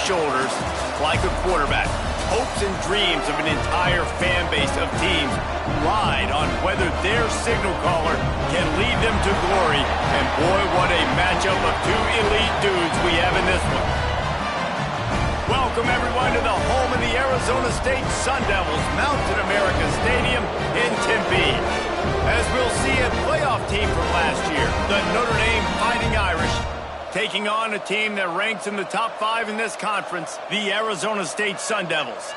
shoulders like a quarterback. Hopes and dreams of an entire fan base of teams ride on whether their signal caller can lead them to glory. And boy, what a matchup of two elite dudes we have in this one. Welcome, everyone, to the home of the Arizona State Sun Devils, Mountain America Stadium in Tempe. As we'll see a playoff team from last year, the Notre Dame Fighting Irish, taking on a team that ranks in the top 5 in this conference, the Arizona State Sun Devils.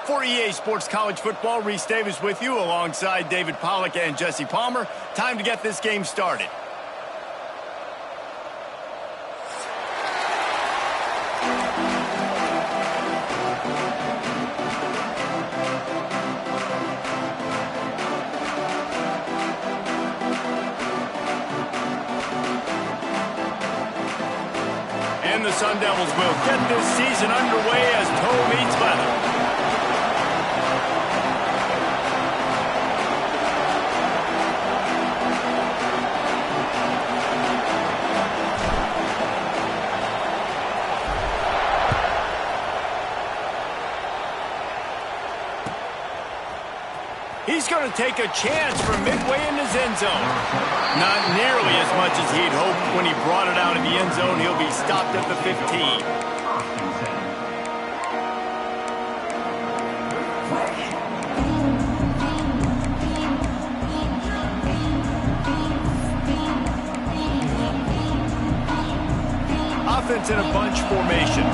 For EA Sports College Football, Reese Davis with you alongside David Pollack and Jesse Palmer. Time to get this game started. And the Sun Devils will get this season underway as toe meets leather. He's going to take a chance from midway in his end zone. Not nearly as much as he'd hoped when he brought it out of the end zone. He'll be stopped at the 15. Offense in a bunch formation.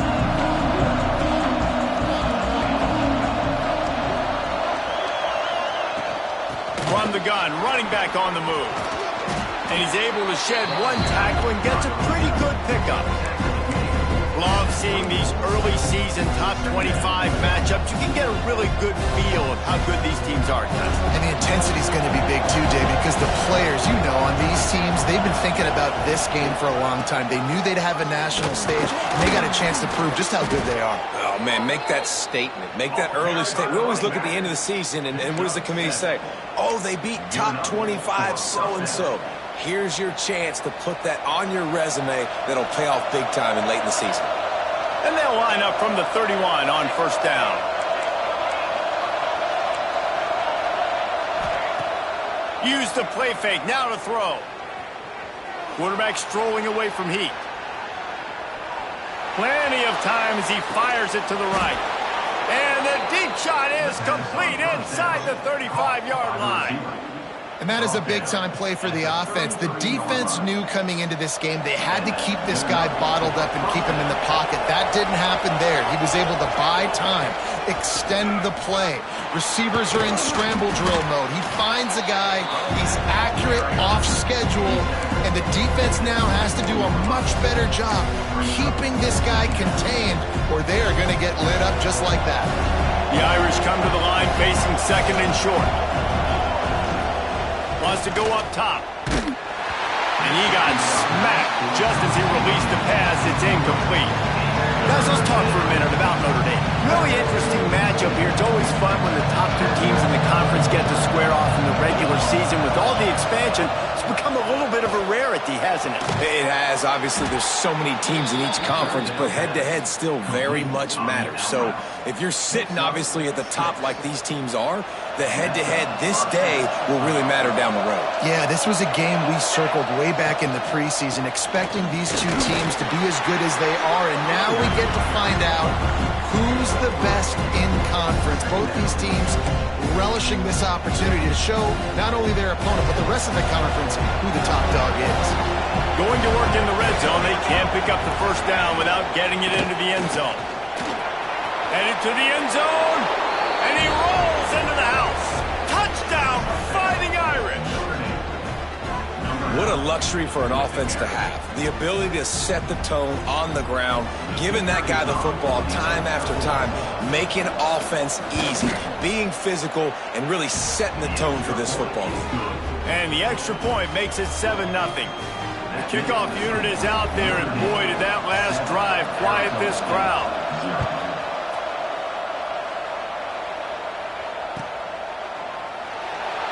From the gun, running back on the move. And he's able to shed one tackle and gets a pretty good pickup. Love seeing these early season top 25 matchups. You can get a really good feel of how good these teams are, guys. And the intensity is going to be big too, David, because the players, you know, on these teams, they've been thinking about this game for a long time. They knew they'd have a national stage, and they got a chance to prove just how good they are. Oh, man, make that statement. Make that early statement. We always look at the end of the season, and what does the committee say? Oh, they beat top 25 so-and-so. Here's your chance to put that on your resume that'll pay off big time and late in the season. And they'll line up from the 31 on first down. Use the play fake, now to throw. Quarterback strolling away from heat. Plenty of time as he fires it to the right. And the deep shot is complete inside the 35-yard line. And that is a big-time play for the offense. The defense knew coming into this game they had to keep this guy bottled up and keep him in the pocket. That didn't happen there. He was able to buy time, extend the play. Receivers are in scramble drill mode. He finds a guy. He's accurate, off schedule, and the defense now has to do a much better job keeping this guy contained, or they are going to get lit up just like that. The Irish come to the line facing second and short. Wants to go up top. And he got smacked just as he released the pass. It's incomplete. Guys, let's talk for a minute about Notre Dame. Really interesting matchup here. It's always fun when the top two teams in the conference get to square off in the regular season. With all the expansion, it's become a little bit of a rarity, hasn't it? It has. Obviously, there's so many teams in each conference, but head-to-head still very much matters. So if you're sitting, obviously, at the top like these teams are, the head-to-head this day will really matter down the road. Yeah, this was a game we circled way back in the preseason, expecting these two teams to be as good as they are, and now we get to find out who's the best in conference. Both these teams relishing this opportunity to show not only their opponent, but the rest of the conference who the top dog is. Going to work in the red zone. They can't pick up the first down without getting it into the end zone. Headed to the end zone, and he rolls into the house. Touchdown, Fighting Irish. What a luxury for an offense to have. The ability to set the tone on the ground, giving that guy the football time after time, making offense easy, being physical, and really setting the tone for this football game. And the extra point makes it 7-0. The kickoff unit is out there, and boy, did that last drive quiet this crowd.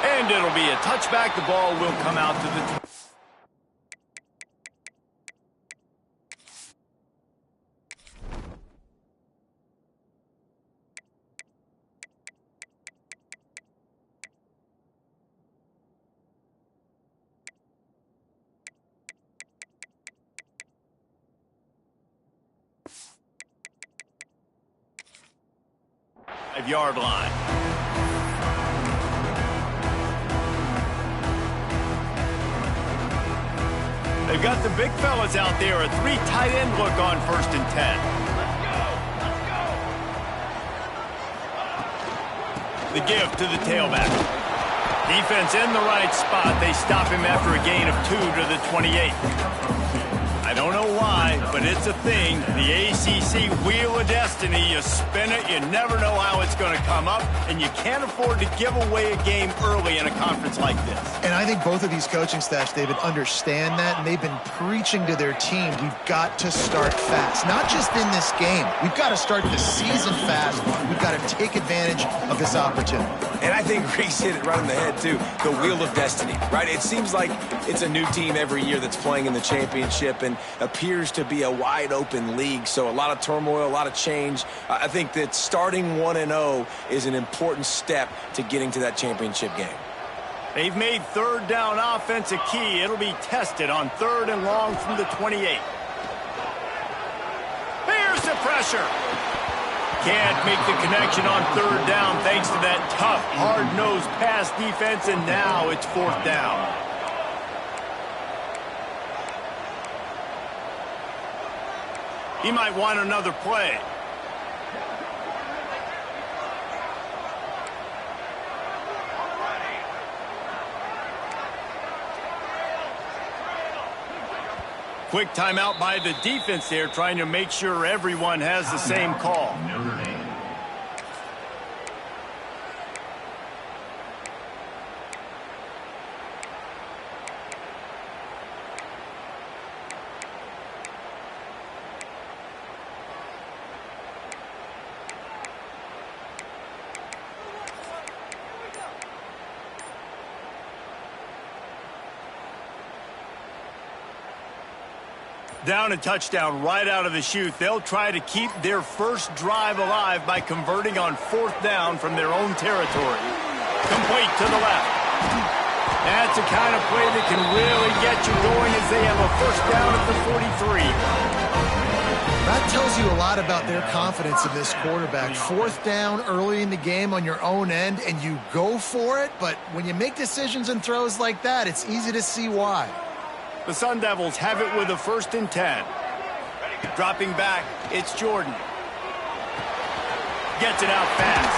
And it'll be a touchback. The ball will come out to the... 5-yard line. They've got the big fellas out there, a 3 tight end look on 1st and 10. The give to the tailback. Defense in the right spot. They stop him after a gain of 2 to the 28. I don't know why, but it's a thing. The ACC Wheel of Destiny. You spin it, you never know how it's going to come up, and you can't afford to give away a game early in a conference like this. And I think both of these coaching staffs, David, understand that, and they've been preaching to their team, we've got to start fast. Not just in this game. We've got to start the season fast. We've got to take advantage of this opportunity. And I think Reese hit it right in the head, too. The Wheel of Destiny, right? It seems like it's a new team every year that's playing in the championship and appears to be a wide-open league. So a lot of turmoil, a lot of change. I think that starting 1-0 is an important step to getting to that championship game. They've made 3rd down offense a key. It'll be tested on 3rd and long from the 28. Here's the pressure. Can't make the connection on 3rd down thanks to that tough, hard-nosed pass defense, and now it's 4th down. He might want another play. Quick timeout by the defense there, trying to make sure everyone has the same call. Down and touchdown right out of the chute. They'll try to keep their first drive alive by converting on 4th down from their own territory. Complete to the left. That's the kind of play that can really get you going as they have a 1st down at the 43. That tells you a lot about their confidence in this quarterback. 4th down early in the game on your own end, and you go for it, but when you make decisions and throws like that, it's easy to see why. The Sun Devils have it with a 1st and 10. Dropping back, it's Jordan. Gets it out fast.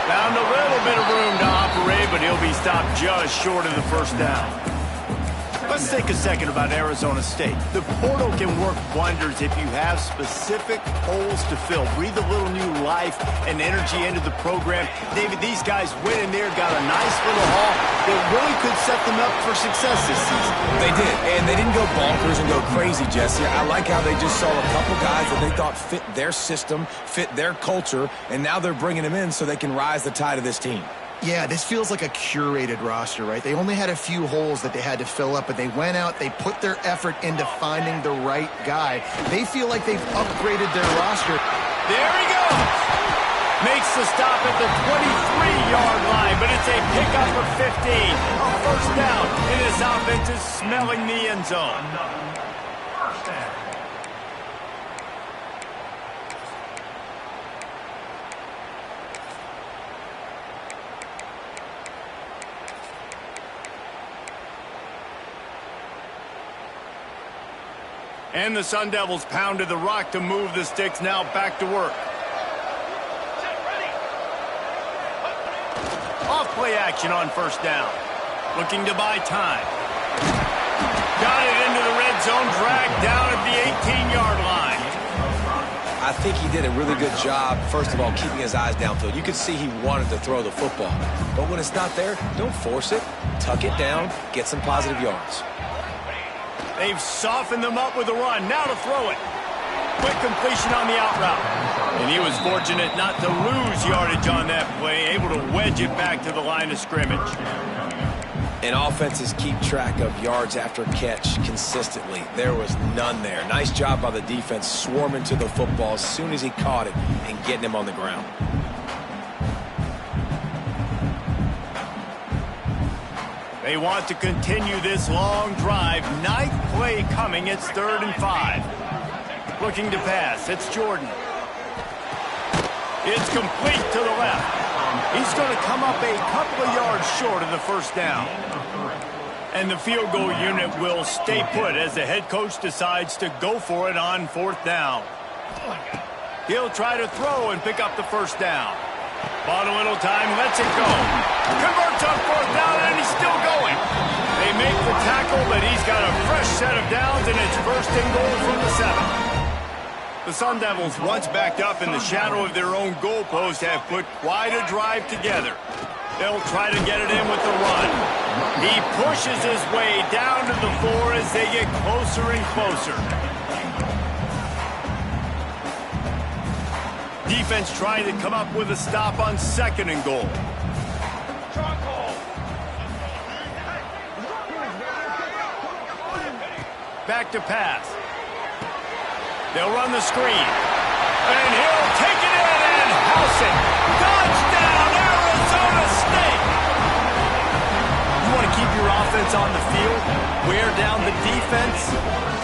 Found a little bit of room to operate, but he'll be stopped just short of the 1st down. Let's take a second about Arizona State. The portal can work wonders if you have specific holes to fill. Breathe a little new life and energy into the program. David, these guys went in there, got a nice little haul that really could set them up for success this season. They did, and they didn't go bonkers and go crazy, Jesse. I like how they just saw a couple guys that they thought fit their system, fit their culture, and now they're bringing them in so they can rise the tide of this team. Yeah, this feels like a curated roster, right? They only had a few holes that they had to fill up, but they went out, they put their effort into finding the right guy. They feel like they've upgraded their roster. There he goes! Makes the stop at the 23-yard line, but it's a pickup of 15. A 1st down, and this offense is smelling the end zone. And the Sun Devils pounded the rock to move the sticks, now back to work. Off play action on 1st down. Looking to buy time. Got it into the red zone, dragged down at the 18-yard line. I think he did a really good job, first of all, keeping his eyes downfield. You could see he wanted to throw the football. But when it's not there, don't force it. Tuck it down, get some positive yards. They've softened them up with a run. Now to throw it. Quick completion on the out route. And he was fortunate not to lose yardage on that play, able to wedge it back to the line of scrimmage. And offenses keep track of yards after catch consistently. There was none there. Nice job by the defense swarming to the football as soon as he caught it and getting him on the ground. They want to continue this long drive. 9th play coming. It's 3rd and 5. Looking to pass. It's Jordan. It's complete to the left. He's going to come up a couple of yards short of the first down. And the field goal unit will stay put as the head coach decides to go for it on fourth down. He'll try to throw and pick up the first down. Bought a little time, lets it go. Converts on fourth down, and he's still going. They make the tackle, but he's got a fresh set of downs, and it's first and goal from the 7. The Sun Devils, once backed up in the shadow of their own goalpost, have put quite a drive together. They'll try to get it in with the run. He pushes his way down to the floor as they get closer and closer. Defense trying to come up with a stop on second and goal. Back to pass. They'll run the screen. And he'll take it in and house it. Touchdown, Arizona State! You want to keep your offense on the field? Wear down the defense?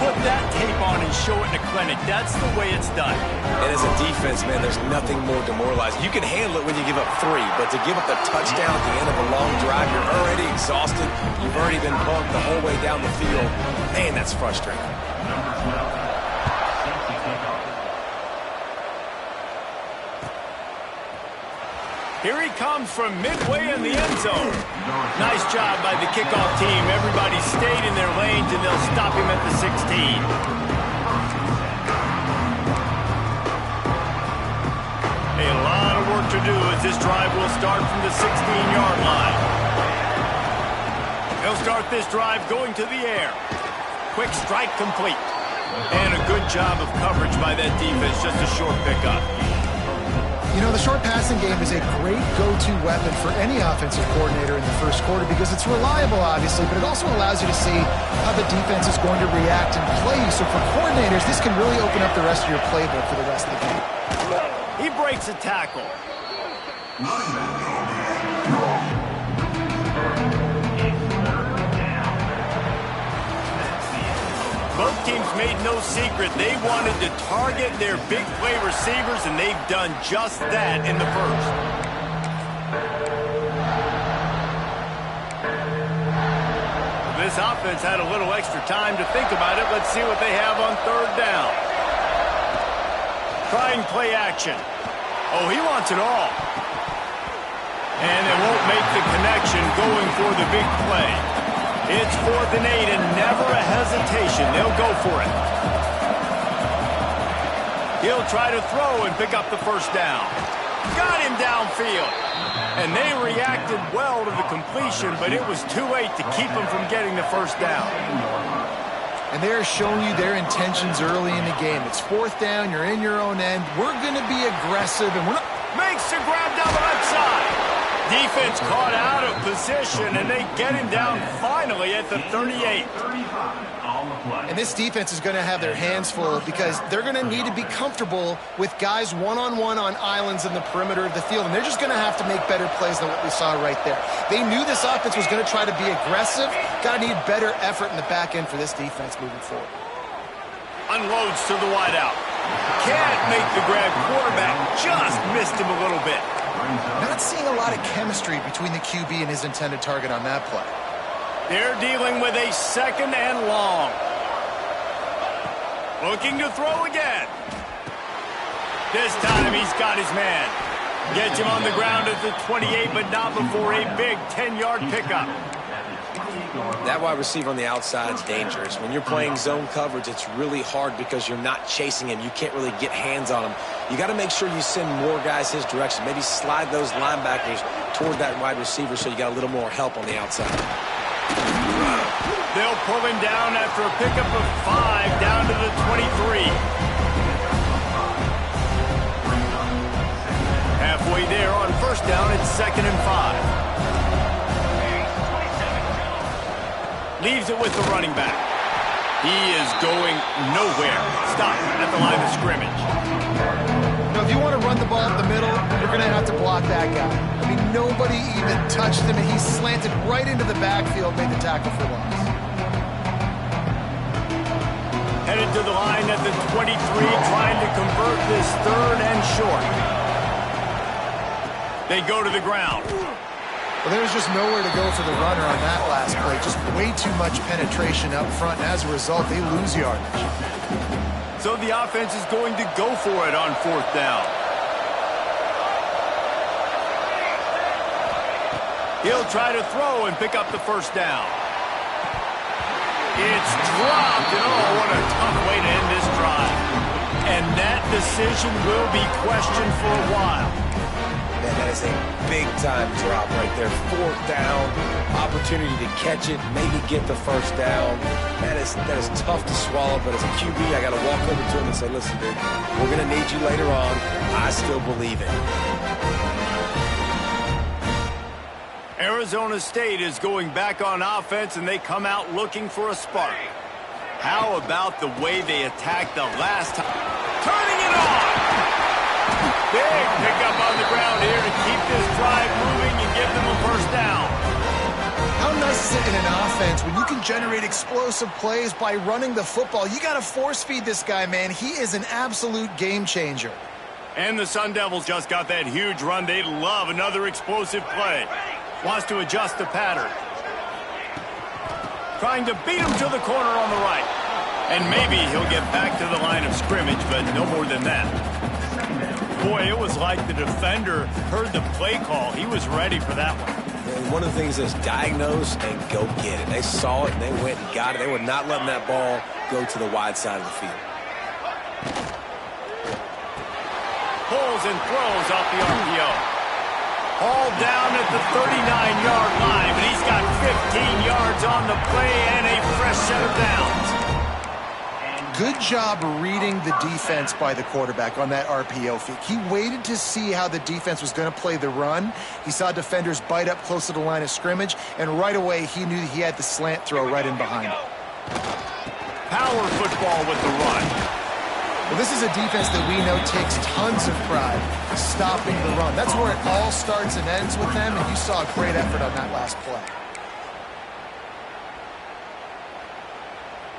Put that tape on and show it in a clinic. That's the way it's done. And as a defense, man, there's nothing more demoralizing. You can handle it when you give up 3, but to give up the touchdown at the end of a long drive, you're already exhausted. You've already been bumped the whole way down the field. Man, that's frustrating. Here he comes from midway in the end zone. Nice job by the kickoff team. Everybody stayed in their lanes, and they'll stop him at the 16. A lot of work to do as this drive will start from the 16-yard line. They'll start this drive going to the air. Quick strike complete. And a good job of coverage by that defense. Just a short pickup. You know, the short passing game is a great go-to weapon for any offensive coordinator in the first quarter because it's reliable, obviously, but it also allows you to see how the defense is going to react and play you. So for coordinators, this can really open up the rest of your playbook for the rest of the game. He breaks a tackle. Both teams made no secret they wanted to target their big play receivers, and they've done just that in the first. This offense had a little extra time to think about it. Let's see what they have on third down. Trying play action. Oh, he wants it all. And they won't make the connection going for the big play. It's 4th and 8 and never a hesitation. They'll go for it. He'll try to throw and pick up the first down. Got him downfield. And they reacted well to the completion, but it was too late to keep him from getting the first down. And they're showing you their intentions early in the game. It's 4th down. You're in your own end. We're going to be aggressive, and we're not... Makes the grab down the left side. Defense caught out of position, and they get him down finally at the 38. And this defense is going to have their hands full because they're going to need to be comfortable with guys one-on-one on islands in the perimeter of the field, and they're just going to have to make better plays than what we saw right there. They knew this offense was going to try to be aggressive. Got to need better effort in the back end for this defense moving forward. Unloads to the wideout. Can't make the grab. Quarterback just missed him a little bit. Not seeing a lot of chemistry between the QB and his intended target on that play. They're dealing with a 2nd and long. Looking to throw again. This time he's got his man. Gets him on the ground at the 28, but not before a big 10-yard pickup. That wide receiver on the outside is dangerous. When you're playing zone coverage, it's really hard because you're not chasing him. You can't really get hands on him. You got to make sure you send more guys his direction. Maybe slide those linebackers toward that wide receiver so you got a little more help on the outside. They'll pull him down after a pickup of 5 down to the 23. Halfway there on first down, it's 2nd and 5. Leaves it with the running back. He is going nowhere. Stop at the line of scrimmage. Now, if you want to run the ball up the middle, you're going to have to block that guy. I mean, nobody even touched him, and he slanted right into the backfield, made the tackle for loss. Headed to the line at the 23, trying to convert this 3rd and short. They go to the ground. Well, there's just nowhere to go for the runner on that last play. Just way too much penetration up front, and as a result, they lose yardage. So the offense is going to go for it on 4th down. He'll try to throw and pick up the 1st down. It's dropped, and oh, what a tough way to end this drive. And that decision will be questioned for a while. Man, that is a big-time drop right there. 4th down, opportunity to catch it, maybe get the 1st down. That is tough to swallow, but as a QB, I got to walk over to him and say, listen, dude, we're going to need you later on. I still believe it. Arizona State is going back on offense, and they come out looking for a spark. How about the way they attacked the last time? Turning it on! Big pickup on the ground here to keep this drive moving and give them a 1st down. How nice is it in an offense when you can generate explosive plays by running the football? You got to force feed this guy, man. He is an absolute game changer. And the Sun Devils just got that huge run. They love another explosive play. Wants to adjust the pattern. Trying to beat him to the corner on the right. And maybe he'll get back to the line of scrimmage, but no more than that. Boy, it was like the defender heard the play call. He was ready for that one. And one of the things is diagnose and go get it. They saw it and they went and got it. They were not letting that ball go to the wide side of the field. Pulls and throws off the RPO. All down at the 39-yard line, but he's got 15 yards on the play and a fresh set of downs. Good job reading the defense by the quarterback on that RPO feed. He waited to see how the defense was going to play the run. He saw defenders bite up close to the line of scrimmage, and right away he knew he had the slant throw right in behind him. Power football with the run. Well, this is a defense that we know takes tons of pride stopping the run. That's where it all starts and ends with them, and you saw a great effort on that last play.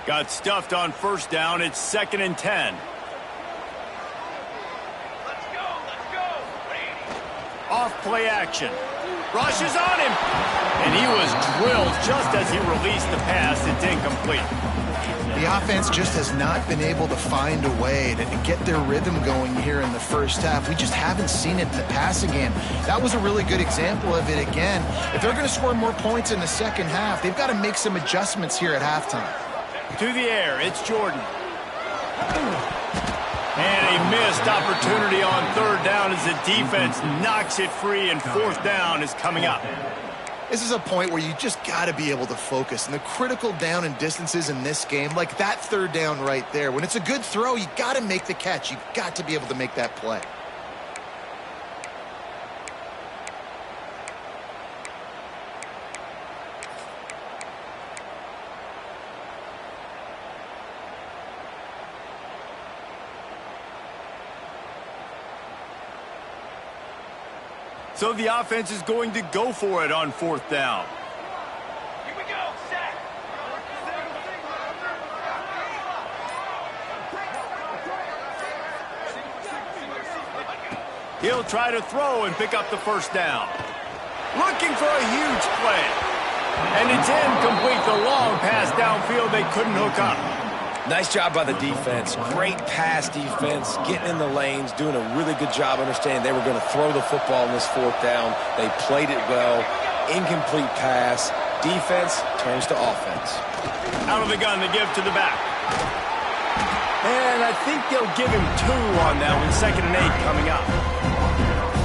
Got stuffed on 1st down. It's 2nd and 10. Let's go. Off play action. Rushes on him. And he was drilled just as he released the pass. It's incomplete. The offense just has not been able to find a way to get their rhythm going here in the 1st half. We just haven't seen it in the passing game. That was a really good example of it again. If they're going to score more points in the 2nd half, they've got to make some adjustments here at halftime. To the air, it's Jordan. And a missed opportunity on 3rd down as the defense knocks it free, and 4th down is coming up. This is a point where you just got to be able to focus. And the critical down and distances in this game, like that 3rd down right there, when it's a good throw, you got to make the catch. You've got to be able to make that play. So the offense is going to go for it on 4th down. Here we go, set. He'll try to throw and pick up the 1st down. Looking for a huge play. And it's incomplete. The long pass downfield they couldn't hook up. Nice job by the defense. Great pass defense, getting in the lanes, doing a really good job understanding they were going to throw the football in this 4th down. They played it well. Incomplete pass. Defense turns to offense. Out of the gun, they give to the back. And I think they'll give him 2 on that one. 2nd and 8 coming up.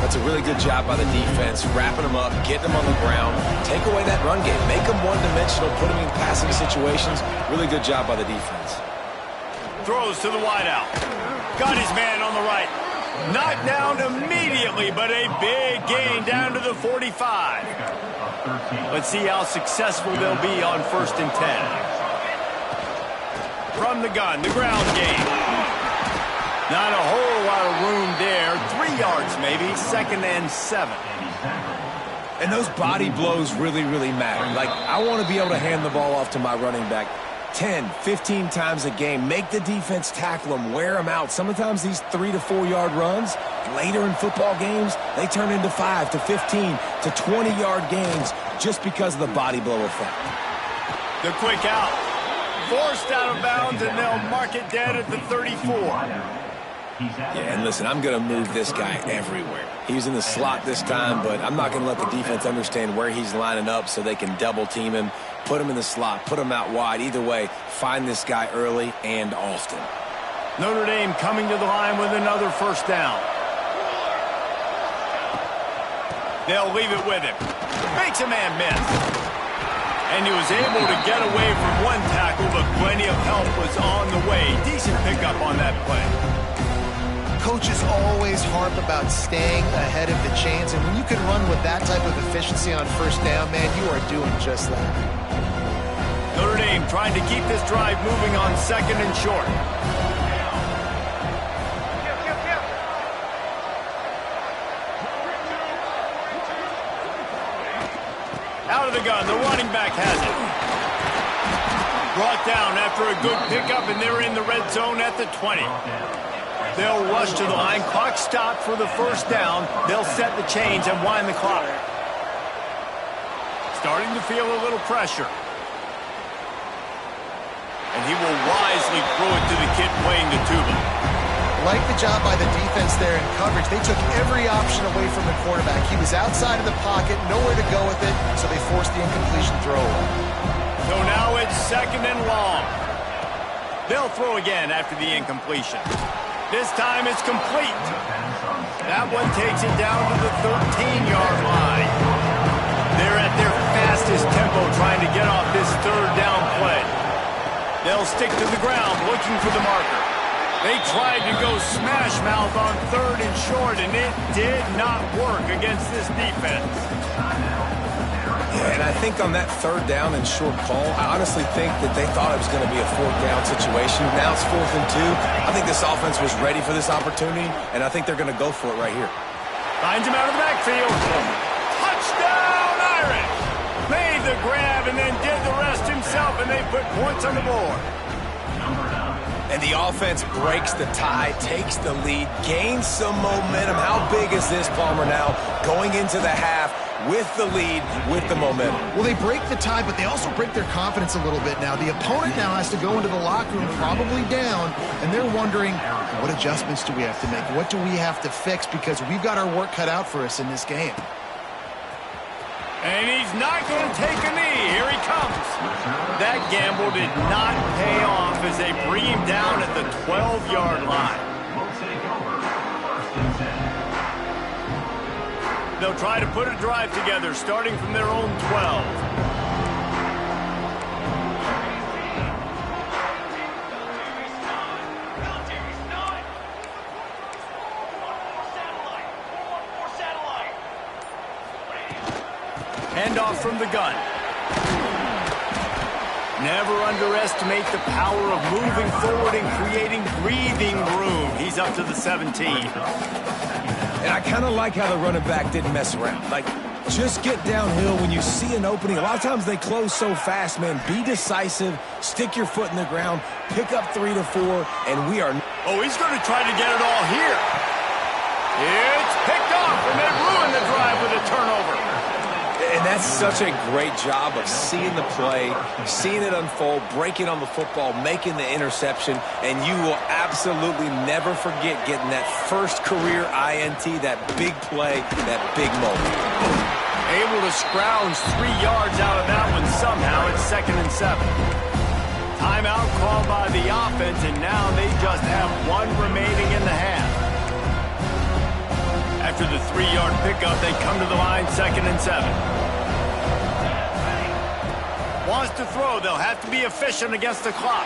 That's a really good job by the defense, wrapping them up, getting them on the ground, take away that run game, make them one-dimensional, put them in passing situations. Really good job by the defense. Throws to the wideout. Got his man on the right. Knocked down immediately, but a big gain down to the 45. Let's see how successful they'll be on 1st and 10. From the gun, the ground game. Not a whole lot of room there. 3 yards maybe, 2nd and 7. And those body blows really, really matter. Like, I want to be able to hand the ball off to my running back. 10, 15 times a game. Make the defense tackle them, wear them out. Sometimes these 3 to 4 yard runs, later in football games, they turn into 5 to 15 to 20-yard gains just because of the body blow effect. The quick out. Forced out of bounds, and they'll mark it dead at the 34. Yeah, and listen, I'm going to move this guy everywhere. He's in the slot this time, but I'm not going to let the defense understand where he's lining up so they can double team him, put him in the slot, put him out wide. Either way, find this guy early and often. Notre Dame coming to the line with another first down. They'll leave it with him. Makes a man miss. And he was able to get away from one tackle, but plenty of help was on the way. Decent pickup on that play. Coaches always harp about staying ahead of the chains, and when you can run with that type of efficiency on first down, man, you are doing just that. Notre Dame trying to keep this drive moving on second and short. Out of the gun, the running back has it. Brought down after a good pickup, and they're in the red zone at the 20. They'll rush to the line. Clock stopped for the first down. They'll set the chains and wind the clock. Starting to feel a little pressure. And he will wisely throw it to the kid playing the tuba. Like the job by the defense there in coverage. They took every option away from the quarterback. He was outside of the pocket, nowhere to go with it, so they forced the incompletion throw. So now it's second and long. They'll throw again after the incompletion. This time it's complete. That one takes it down to the 13-yard line. They're at their fastest tempo trying to get off this third down play. They'll stick to the ground looking for the marker. They tried to go smash mouth on third and short, and it did not work against this defense. Yeah, and I think on that third down and short call, I honestly think that they thought it was going to be a fourth down situation. Now it's 4th and 2. I think this offense was ready for this opportunity, and I think they're going to go for it right here. Finds him out of the backfield. Touchdown, Irish! Made the grab and then did the rest himself, and they put points on the board. And the offense breaks the tie, takes the lead, gains some momentum. How big is this, Palmer, now going into the half with the lead, with the momentum? Well, they break the tie, but they also break their confidence a little bit now. The opponent now has to go into the locker room probably down, and they're wondering, what adjustments do we have to make? What do we have to fix? Because we've got our work cut out for us in this game. And he's not going to take a knee. Here he comes. That gamble did not pay off as they bring him down at the 12-yard line. They'll try to put a drive together starting from their own 12. Handoff from the gun. Never underestimate the power of moving forward and creating breathing room. He's up to the 17. And I kind of like how the running back didn't mess around. Like, just get downhill when you see an opening. A lot of times they close so fast, man. Be decisive, stick your foot in the ground, pick up 3 to 4, and we are... Oh, he's going to try to get it all here. It's picked off, and they ruin the drive with a turnover. And that's such a great job of seeing the play, seeing it unfold, breaking on the football, making the interception, and you will absolutely never forget getting that first career INT, that big play, that big moment. Able to scrounge 3 yards out of that one somehow. It's 2nd and 7. Timeout called by the offense, and now they just have 1 remaining in the half. After the 3-yard pickup, they come to the line, 2nd and 7. Wants to throw. They'll have to be efficient against the clock.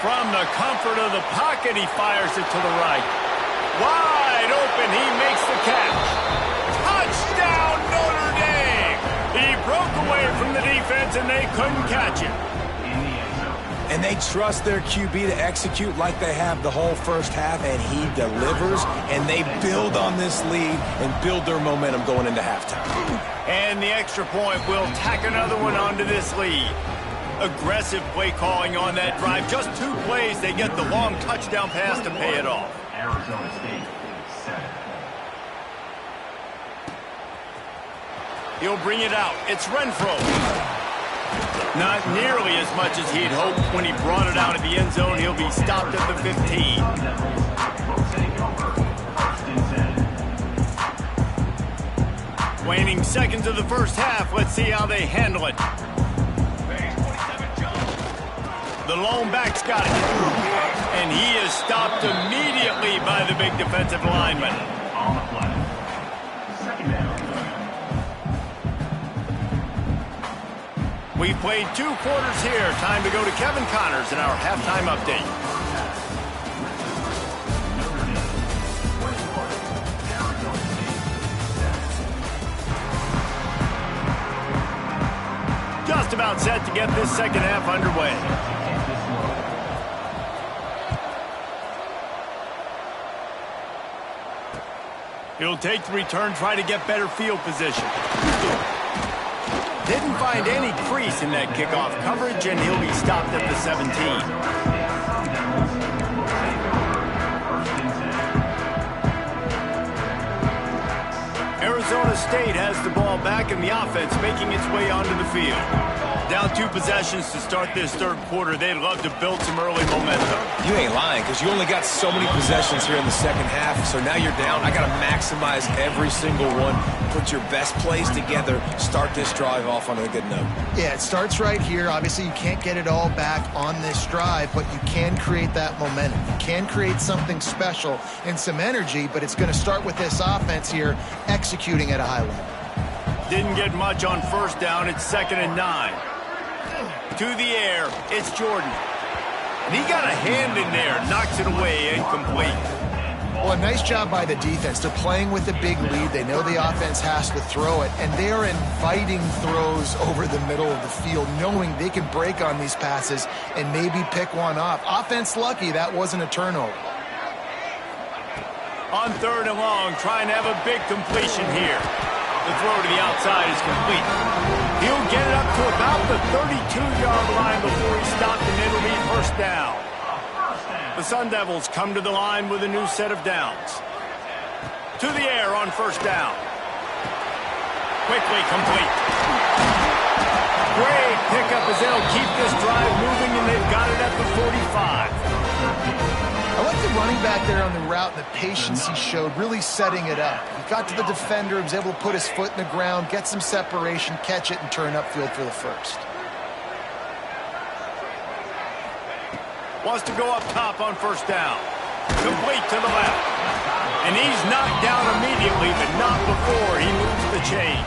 From the comfort of the pocket, he fires it to the right. Wide open, he makes the catch. Touchdown, Notre Dame! He broke away from the defense, and they couldn't catch him. And they trust their QB to execute like they have the whole first half, and he delivers, and they build on this lead and build their momentum going into halftime. And the extra point will tack another one onto this lead. Aggressive play calling on that drive. Just 2 plays, they get the long touchdown pass to pay it off. Arizona State, 7. He'll bring it out. It's Renfro. Not nearly as much as he'd hoped when he brought it out of the end zone. He'll be stopped at the 15. Waning seconds of the first half. Let's see how they handle it. The lone back's got it. And he is stopped immediately by the big defensive lineman. On the play. Second down. We've played 2 quarters here. Time to go to Kevin Connors in our halftime update. Just about set to get this second half underway. He'll take the return, try to get better field position. Didn't find any crease in that kickoff coverage, and he'll be stopped at the 17. Arizona State has the ball back, and the offense making its way onto the field. Down 2 possessions to start this third quarter. They'd love to build some early momentum. You ain't lying, because you only got so many possessions here in the second half, so now you're down. I got to maximize every single one, put your best plays together, start this drive off on a good note. Yeah, it starts right here. Obviously, you can't get it all back on this drive, but you can create that momentum. You can create something special and some energy, but it's going to start with this offense here executing at a high level. Didn't get much on first down. It's 2nd and 9. To the air, it's Jordan. And he got a hand in there, knocks it away, incomplete. Well, a nice job by the defense. They're playing with a big lead. They know the offense has to throw it, and they are inviting throws over the middle of the field, knowing they can break on these passes and maybe pick one off. Offense lucky that wasn't a turnover. On 3rd and long, trying to have a big completion here. The throw to the outside is complete. He'll get it up to about the 32-yard line before he's stopped, and it'll be first down. The Sun Devils come to the line with a new set of downs. To the air on first down. Quickly complete. Great pickup as they'll keep this drive moving, and they've got it at the 45. I like the running back there on the route and the patience he showed, really setting it up. He got to the defender, was able to put his foot in the ground, get some separation, catch it, and turn upfield for the first. Wants to go up top on first down. Complete to the left. And he's knocked down immediately, but not before he moves the chains.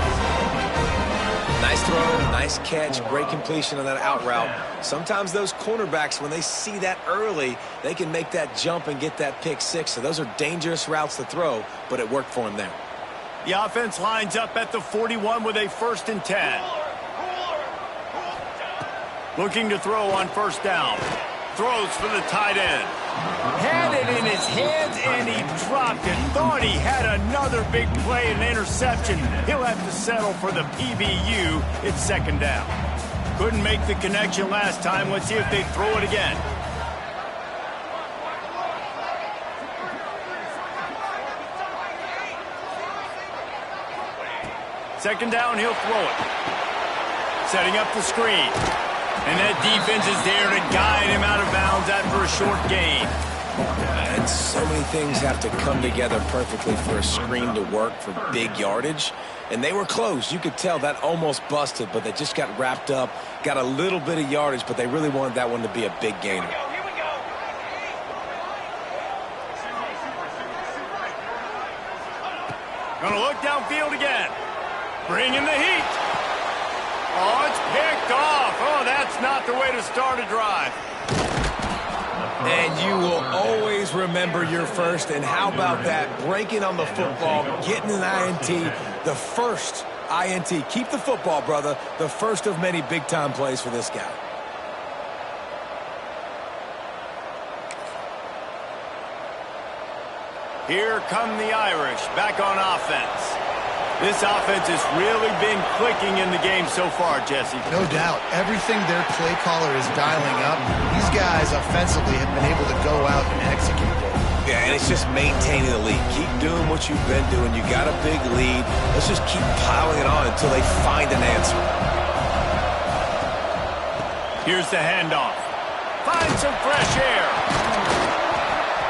Nice throw, nice catch, great completion on that out route. Sometimes those cornerbacks, when they see that early, they can make that jump and get that pick 6. So those are dangerous routes to throw, but it worked for him there. The offense lines up at the 41 with a 1st and 10. Looking to throw on first down. Throws for the tight end. Had it in his hands, and he dropped it. Thought he had another big play and interception. He'll have to settle for the PBU. It's 2nd down. Couldn't make the connection last time. Let's see if they throw it again. Second down, he'll throw it. Setting up the screen. And that defense is there to guide him out of bounds after a short gain. And so many things have to come together perfectly for a screen to work for big yardage. And they were close. You could tell that almost busted, but they just got wrapped up, got a little bit of yardage, but they really wanted that one to be a big gainer. Gonna look downfield again. Bringing the heat. Oh, it's picked off. Oh, that's not the way to start a drive. And you will always remember your first. And how about that? Breaking on the football, getting an INT, the first INT. Keep the football, brother. The first of many big-time plays for this guy. Here come the Irish back on offense. This offense has really been clicking in the game so far, Jesse. No doubt. Everything their play caller is dialing up, these guys offensively have been able to go out and execute it. Yeah, and it's just maintaining the lead. Keep doing what you've been doing. You got a big lead. Let's just keep piling it on until they find an answer. Here's the handoff. Find some fresh air.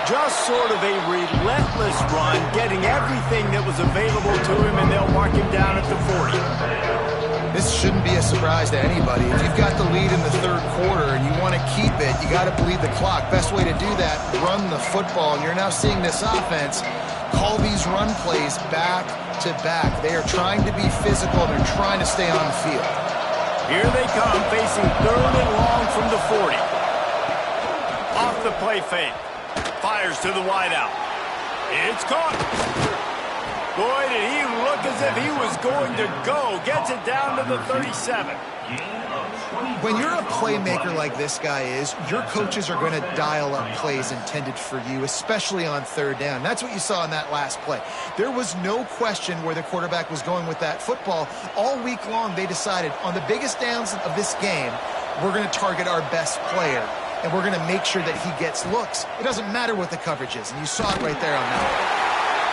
Just sort of a relentless run, getting everything that was available to him, and they'll mark him down at the 40. This shouldn't be a surprise to anybody. If you've got the lead in the third quarter and you want to keep it, you got to bleed the clock. Best way to do that, run the football. And you're now seeing this offense call these run plays back to back. They are trying to be physical. They're trying to stay on the field. Here they come, facing third and long from the 40. Off the play fake. Fires to the wideout. It's caught. Boy, did he look as if he was going to go. Gets it down to the 37. When you're a playmaker like this guy is, your coaches are going to dial up plays intended for you, especially on third down. That's what you saw in that last play. There was no question where the quarterback was going with that football. All week long, they decided on the biggest downs of this game, we're going to target our best player, and we're going to make sure that he gets looks. It doesn't matter what the coverage is, and you saw it right there on that one.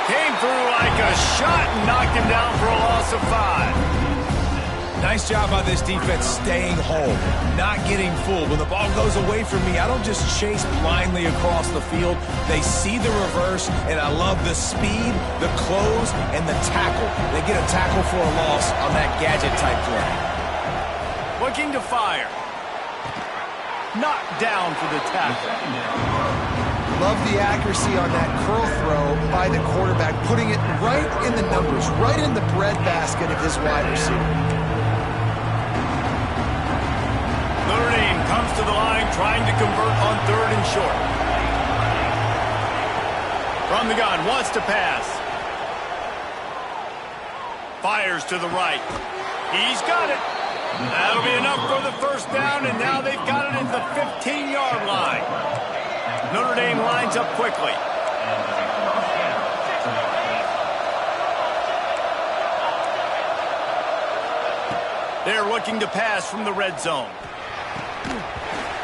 Came through like a shot and knocked him down for a loss of 5. Nice job by this defense staying home, not getting fooled. When the ball goes away from me, I don't just chase blindly across the field. They see the reverse, and I love the speed, the close, and the tackle. They get a tackle for a loss on that gadget-type play. Looking to fire. Knocked down for the tackle. Love the accuracy on that curl throw by the quarterback, putting it right in the numbers, right in the breadbasket of his wide receiver. Notre Dame comes to the line trying to convert on third and short. From the gun, wants to pass. Fires to the right. He's got it. That'll be enough for the first down, and now they've got it at the 15-yard line. Notre Dame lines up quickly. They're looking to pass from the red zone.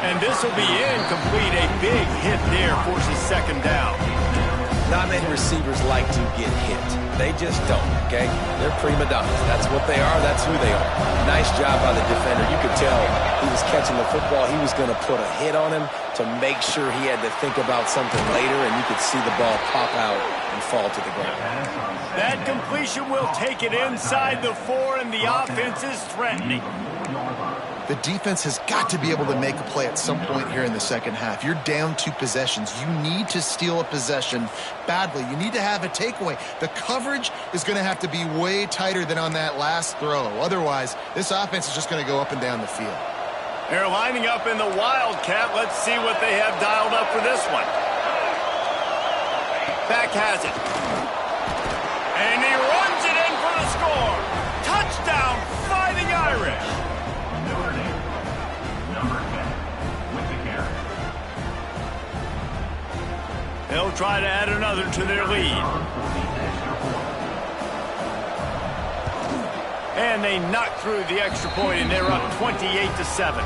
And this will be incomplete. A big hit there forces second down. Not many receivers like to get hit. They just don't, okay? They're prima donnas. That's what they are. That's who they are. Nice job by the defender. You could tell he was catching the football. He was going to put a hit on him to make sure he had to think about something later, and you could see the ball pop out and fall to the ground. That completion will take it inside the 4, and the offense is threatening. The defense has got to be able to make a play at some point here in the second half. You're down 2 possessions. You need to steal a possession badly. You need to have a takeaway. The coverage is going to have to be way tighter than on that last throw. Otherwise, this offense is just going to go up and down the field. They're lining up in the Wildcat. Let's see what they have dialed up for this one. Back has it. And he runs it in for the score. Touchdown, Fighting Irish. Notre Dame, number 10, with the carry. They'll try to add another to their lead. And they knock through the extra point, and they're up 28-7.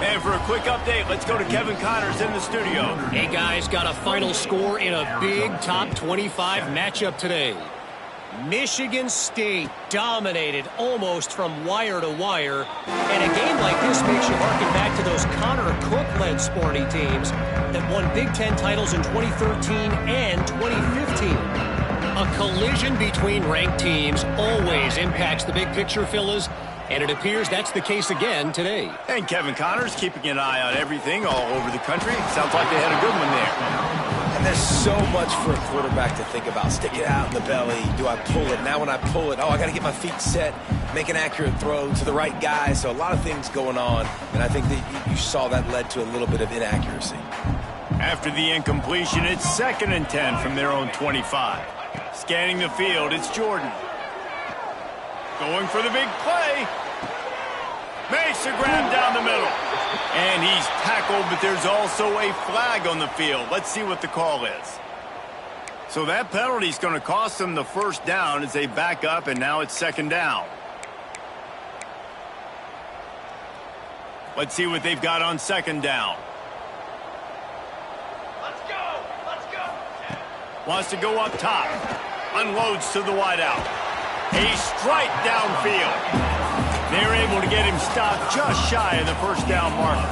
And for a quick update, let's go to Kevin Connors in the studio. Hey, guys, got a final score in a big top 25 matchup today. Michigan State dominated almost from wire to wire. And a game like this makes you harken back to those Connor Cook-led Sparty teams that won Big Ten titles in 2013 and 2015. A collision between ranked teams always impacts the big picture, fellas, and it appears that's the case again today. And Kevin Connors keeping an eye on everything all over the country. Sounds like they had a good one there. And there's so much for a quarterback to think about. Stick it out in the belly. Do I pull it? Now when I pull it, I got to get my feet set, make an accurate throw to the right guy. So a lot of things going on, and I think that you saw that led to a little bit of inaccuracy. After the incompletion, it's 2nd and 10 from their own 25. Scanning the field, it's Jordan. Going for the big play. Makes a grab down the middle. And he's tackled, but there's also a flag on the field. Let's see what the call is. So that penalty is going to cost them the first down as they back up, and now it's second down. Let's see what they've got on second down. Let's go! Let's go! Wants to go up top. Unloads to the wideout. A strike downfield. They're able to get him stopped just shy of the first down marker.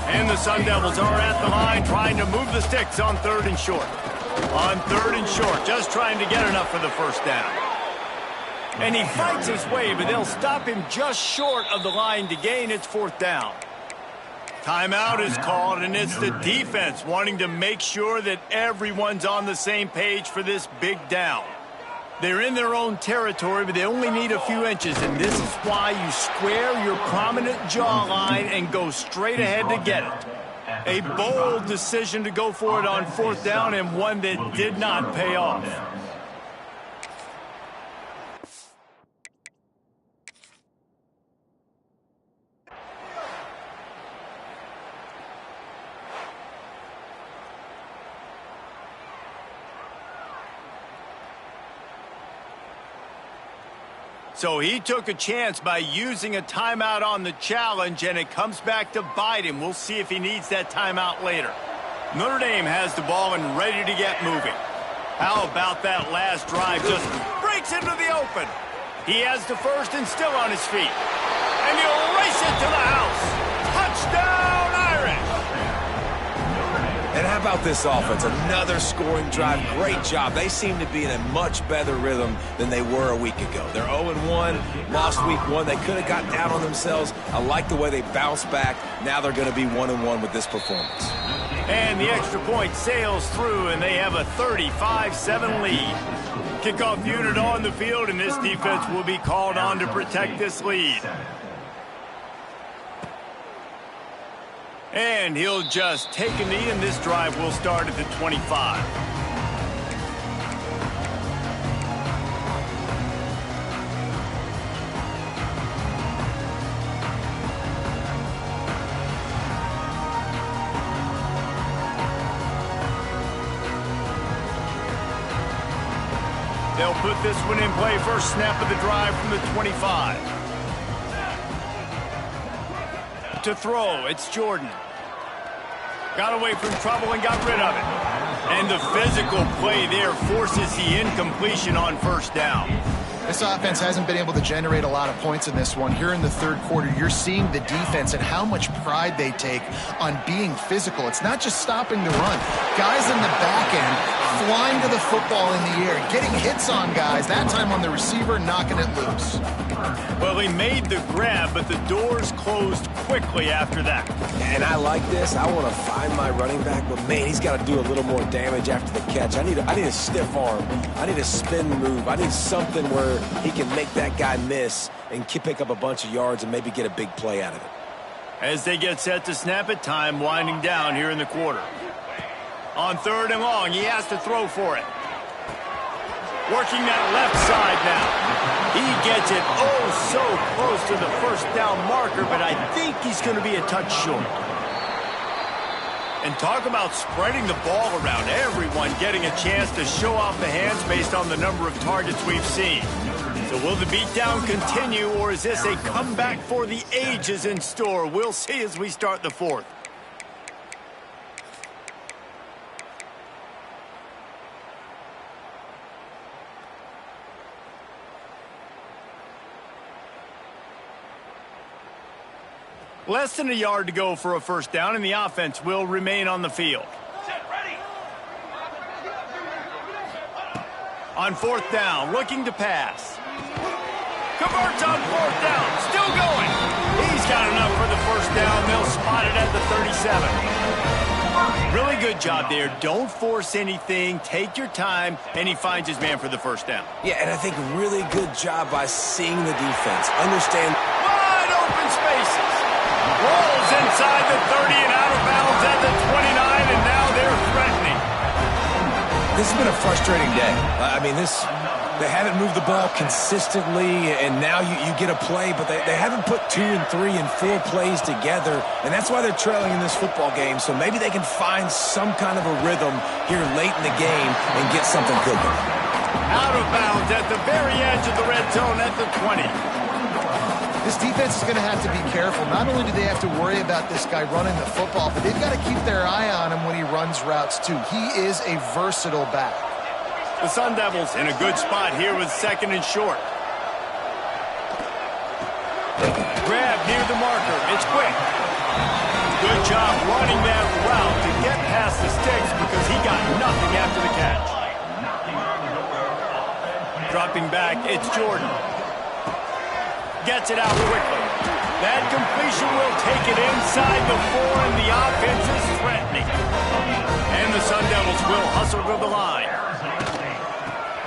And the Sun Devils are at the line trying to move the sticks on third and short. On third and short, just trying to get enough for the first down. And he fights his way, but they'll stop him just short of the line to gain its fourth down. Timeout is called, and it's the defense wanting to make sure that everyone's on the same page for this big down. They're in their own territory, but they only need a few inches, and this is why you square your prominent jawline and go straight ahead to get it. A bold decision to go for it on fourth down, and one that did not pay off. So he took a chance by using a timeout on the challenge, and it comes back to bite him. We'll see if he needs that timeout later. Notre Dame has the ball and ready to get moving. How about that last drive? Just breaks into the open. He has the first and still on his feet. And he'll race it to the house. Touchdown, Irish! And how about this offense? Another scoring drive. Great job. They seem to be in a much better rhythm than they were a week ago. They're 0-1, lost week 1. They could have got down on themselves. I like the way they bounced back. Now they're going to be 1-1 with this performance. And the extra point sails through, and they have a 35-7 lead. Kickoff unit on the field, and this defense will be called on to protect this lead. And he'll just take a knee, and this drive will start at the 25. They'll put this one in play. First snap of the drive from the 25. To throw, it's Jordan. Got away from trouble and got rid of it. And the physical play there forces the incompletion on first down. This offense hasn't been able to generate a lot of points in this one. Here in the third quarter, you're seeing the defense and how much pride they take on being physical. It's not just stopping the run. Guys in the back end flying to the football in the air, getting hits on guys, that time on the receiver, knocking it loose. Well, he made the grab, but the doors closed quickly after that. And I like this. I want to find my running back, but, man, he's got to do a little more damage after the catch. I need a stiff arm. I need a spin move. I need something where he can make that guy miss and pick up a bunch of yards and maybe get a big play out of it. As they get set to snap it, time winding down here in the quarter. On third and long, he has to throw for it. Working that left side now. He gets it so close to the first down marker, but I think he's going to be a touch short. And talk about spreading the ball around. Everyone getting a chance to show off the hands based on the number of targets we've seen. So will the beatdown continue, or is this a comeback for the ages in store? We'll see as we start the fourth. Less than a yard to go for a first down, and the offense will remain on the field. On fourth down, looking to pass. Converts on fourth down, still going. He's got enough for the first down. They'll spot it at the 37. Really good job there. Don't force anything. Take your time, and he finds his man for the first down. Yeah, and I think really good job by seeing the defense. Understand. Wide open spaces. Rolls inside the 30 and out of bounds at the 29, and now they're threatening. This has been a frustrating day. I mean, this They haven't moved the ball consistently, and now you get a play, but they haven't put 2 and 3 and 4 plays together, and that's why they're trailing in this football game. So maybe they can find some kind of a rhythm here late in the game and get something cooking. Out of bounds at the very edge of the red zone at the 20. This defense is going to have to be careful. Not only do they have to worry about this guy running the football, but they've got to keep their eye on him when he runs routes too. He is a versatile back. The Sun Devils in a good spot here with 2nd and short. Grab near the marker. It's quick. Good job running that route to get past the sticks because he got nothing after the catch. Dropping back, it's Jordan. Gets it out quickly. That completion will take it inside the 4, and the offense is threatening. And the Sun Devils will hustle to the line.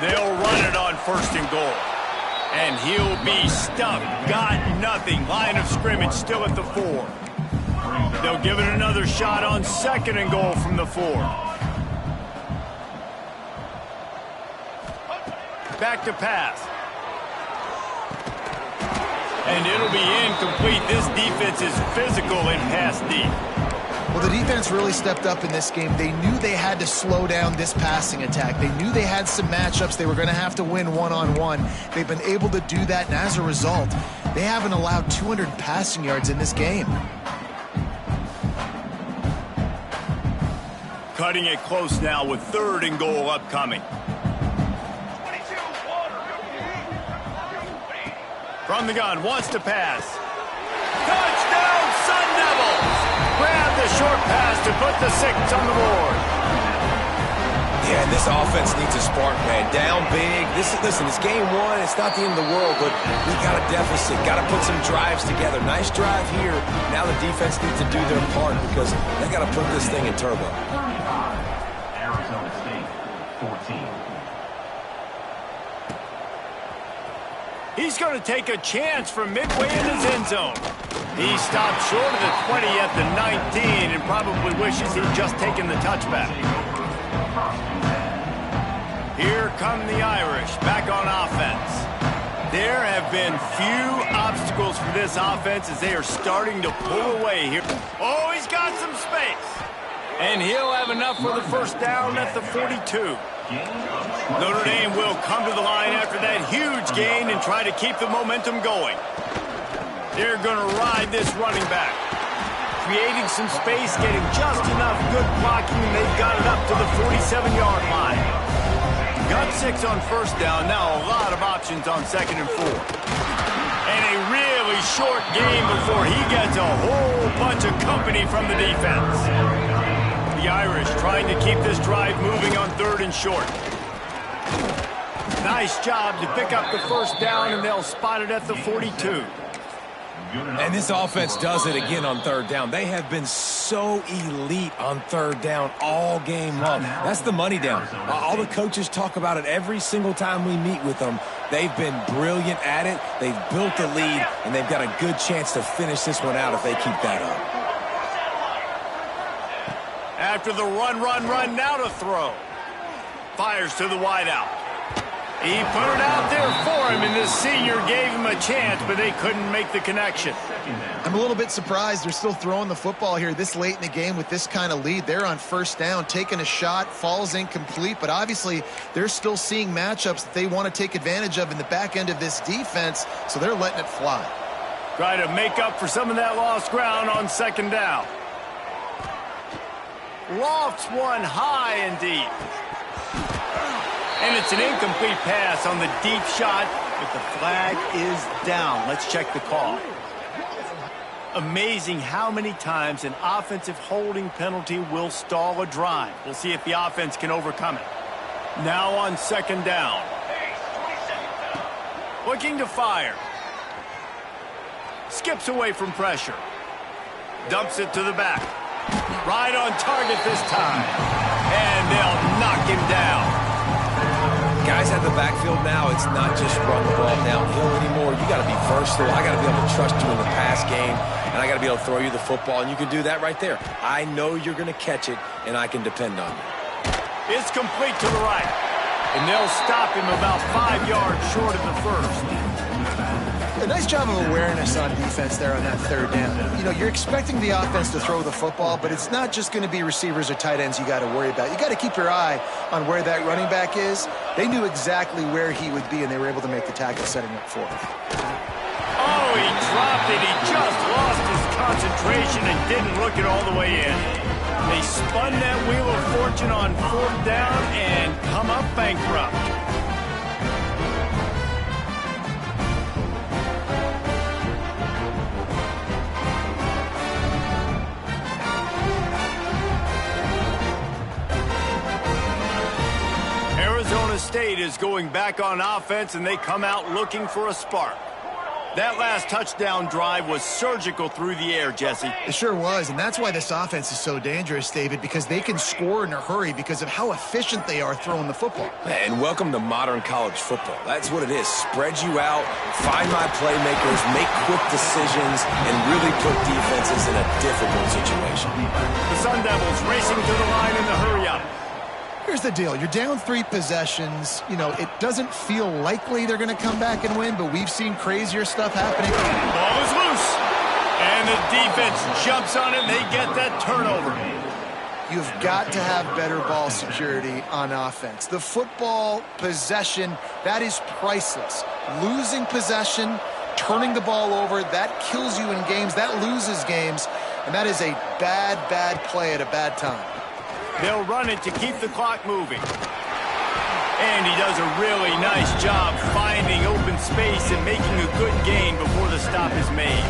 They'll run it on 1st and goal. And he'll be stuffed. Got nothing. Line of scrimmage still at the 4. They'll give it another shot on 2nd and goal from the 4. Back to pass. And it'll be incomplete. This defense is physical and pass deep. Well, the defense really stepped up in this game. They knew they had to slow down this passing attack. They knew they had some matchups they were going to have to win one-on-one. They've been able to do that, and as a result, they haven't allowed 200 passing yards in this game. Cutting it close now with 3rd and goal upcoming. From the gun, wants to pass. Touchdown, Sun Devils! Grab the short pass to put the 6 on the board. Yeah, and this offense needs a spark, man. Down big. Listen, it's game 1. It's not the end of the world, but we got a deficit. Got to put some drives together. Nice drive here. Now the defense needs to do their part because they got to put this thing in turbo. Arizona State, 14. He's going to take a chance from midway in his end zone. He stopped short of the 20 at the 19 and probably wishes he'd just taken the touchback. Here come the Irish back on offense. There have been few obstacles for this offense as they are starting to pull away here. Oh, he's got some space. And he'll have enough for the 1st down at the 42. Notre Dame will come to the line after that huge gain and try to keep the momentum going. They're going to ride this running back. Creating some space, getting just enough good blocking, and they've got it up to the 47-yard line. Got 6 on 1st down, now a lot of options on 2nd and 4. And a really short game before he gets a whole bunch of company from the defense. The Irish trying to keep this drive moving on 3rd and short. Nice job to pick up the 1st down, and they'll spot it at the 42. And this offense does it again on 3rd down. They have been so elite on 3rd down all game long. That's the money down. All the coaches talk about it every single time we meet with them. They've been brilliant at it. They've built the lead, and they've got a good chance to finish this one out if they keep that up. After the run, now to throw. Fires to the wideout. He put it out there for him, and this senior gave him a chance, but they couldn't make the connection. I'm a little bit surprised they're still throwing the football here this late in the game with this kind of lead. They're on 1st down, taking a shot, falls incomplete, but obviously they're still seeing matchups that they want to take advantage of in the back end of this defense, so they're letting it fly. Try to make up for some of that lost ground on 2nd down. Lofts one high and deep. And it's an incomplete pass on the deep shot, but the flag is down. Let's check the call. Amazing how many times an offensive holding penalty will stall a drive. We'll see if the offense can overcome it. Now on 2nd down. Looking to fire. Skips away from pressure. Dumps it to the back. Right on target this time. And they'll knock him down. Guys at the backfield now, it's not just run the ball downhill anymore. You got to be versatile. I got to be able to trust you in the pass game, and I got to be able to throw you the football, and you can do that right there. I know you're going to catch it, and I can depend on you. It's complete to the right. and they'll stop him about 5 yards short of the first. A nice job of awareness on defense there on that third down. You know, you're expecting the offense to throw the football, but it's not just going to be receivers or tight ends you got to worry about. You got to keep your eye on where that running back is. They knew exactly where he would be, and they were able to make the tackle setting up for him. Oh, he dropped it. He just lost his concentration and didn't look it all the way in. They spun that wheel of fortune on fourth down and come up bankrupt. Arizona State is going back on offense, and they come out looking for a spark. That last touchdown drive was surgical through the air, Jesse. It sure was, and that's why this offense is so dangerous, David, because they can score in a hurry because of how efficient they are throwing the football. And welcome to modern college football. That's what it is. Spread you out, find my playmakers, make quick decisions, and really put defenses in a difficult situation. The Sun Devils racing to the line in the hurry-up. Here's the deal. You're down 3 possessions. You know, it doesn't feel likely they're going to come back and win, but we've seen crazier stuff happening. Ball is loose. And the defense jumps on it, and they get that turnover. You've got to have better ball security on offense. The football possession, that is priceless. Losing possession, turning the ball over, that kills you in games. That loses games. And that is a bad, bad play at a bad time. They'll run it to keep the clock moving. And he does a really nice job finding open space and making a good gain before the stop is made.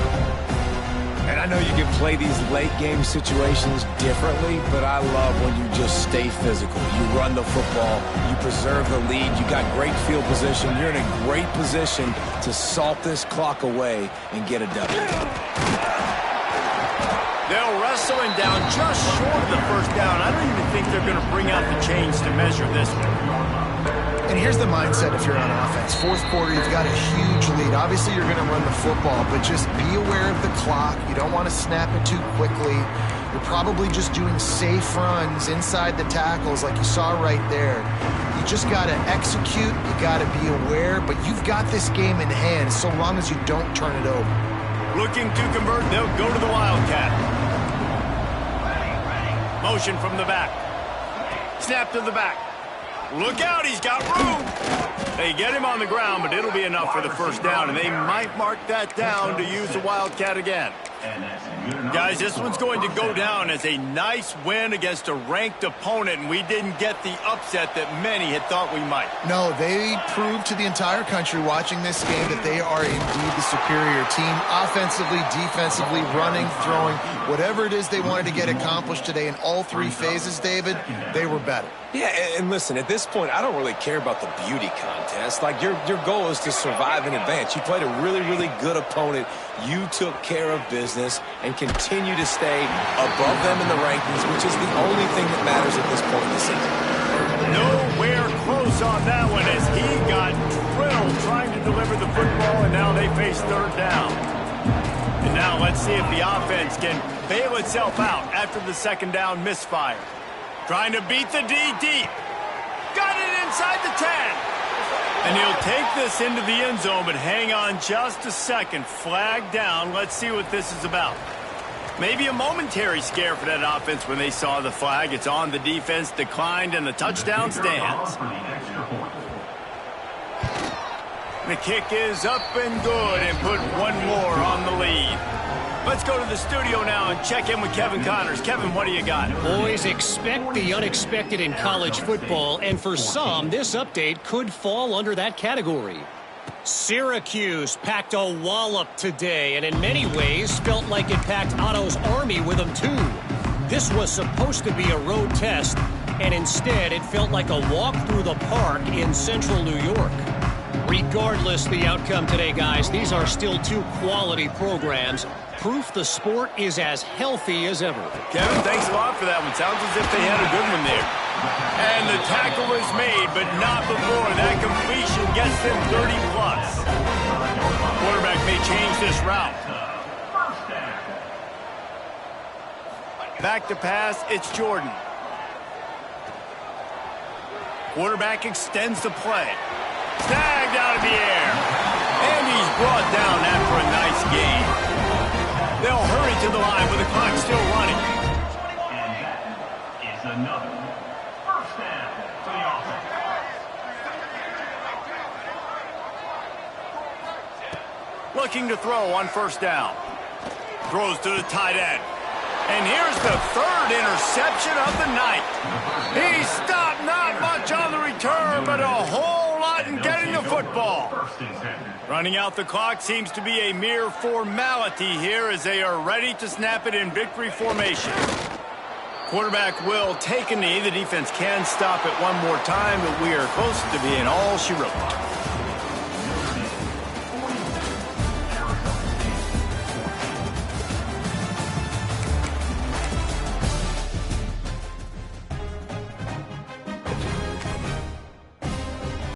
And I know you can play these late game situations differently, but I love when you just stay physical. You run the football, you preserve the lead, you got great field position, you're in a great position to salt this clock away and get a W. They'll wrestle him down just short of the first down. I don't even think they're going to bring out the chains to measure this one. And here's the mindset if you're on offense. Fourth quarter, you've got a huge lead. Obviously, you're going to run the football, but just be aware of the clock. You don't want to snap it too quickly. You're probably just doing safe runs inside the tackles like you saw right there. You just got to execute. You got to be aware, but you've got this game in hand so long as you don't turn it over. Looking to convert, they'll go to the Wildcat. Motion from the back. Snap to the back. Look out, he's got room. They get him on the ground, but it'll be enough for the first down, and they might mark that down to use the Wildcat again. Guys, this one's going to go down as a nice win against a ranked opponent, and we didn't get the upset that many had thought we might. No, they proved to the entire country watching this game that they are indeed the superior team. Offensively, defensively, running, throwing, whatever it is they wanted to get accomplished today in all 3 phases, David, they were better. Yeah, and listen, at this point, I don't really care about the beauty contest. Like, your goal is to survive and advance. You played a really, really good opponent. You took care of business and continue to stay above them in the rankings, which is the only thing that matters at this point in the season. Nowhere close on that one as he got drilled trying to deliver the football, and now they face third down. And now let's see if the offense can bail itself out after the second down misfire. Trying to beat the D deep. Got it inside the 10. And he'll take this into the end zone, but hang on just a second. Flag down. Let's see what this is about. Maybe a momentary scare for that offense when they saw the flag. It's on the defense, declined, and the touchdown stands. The kick is up and good and put one more on the lead. Let's go to the studio now and check in with Kevin Connors. Kevin, what do you got? Boys, expect the unexpected in college football, and for some, this update could fall under that category. Syracuse packed a wallop today, and in many ways felt like it packed Otto's Army with them too. This was supposed to be a road test, and instead it felt like a walk through the park in central New York. Regardless the outcome today, guys, these are still 2 quality programs. Proof the sport is as healthy as ever. Kevin, thanks a lot for that one. Sounds as if they had a good one there. And the tackle is made, but not before. That completion gets them 30-plus. Quarterback may change this route. Back to pass, it's Jordan. Quarterback extends the play. Snagged out of the air. And he's brought down after a nice gain. They'll hurry to the line with the clock still running. And that is another first down for the offense. Looking to throw on first down. Throws to the tight end. And here's the third interception of the night. He stopped not much on the return, but a whole lot in getting the football. Running out the clock seems to be a mere formality here as they are ready to snap it in victory formation. Quarterback will take a knee. The defense can stop it one more time, but we are close to being all she wrote.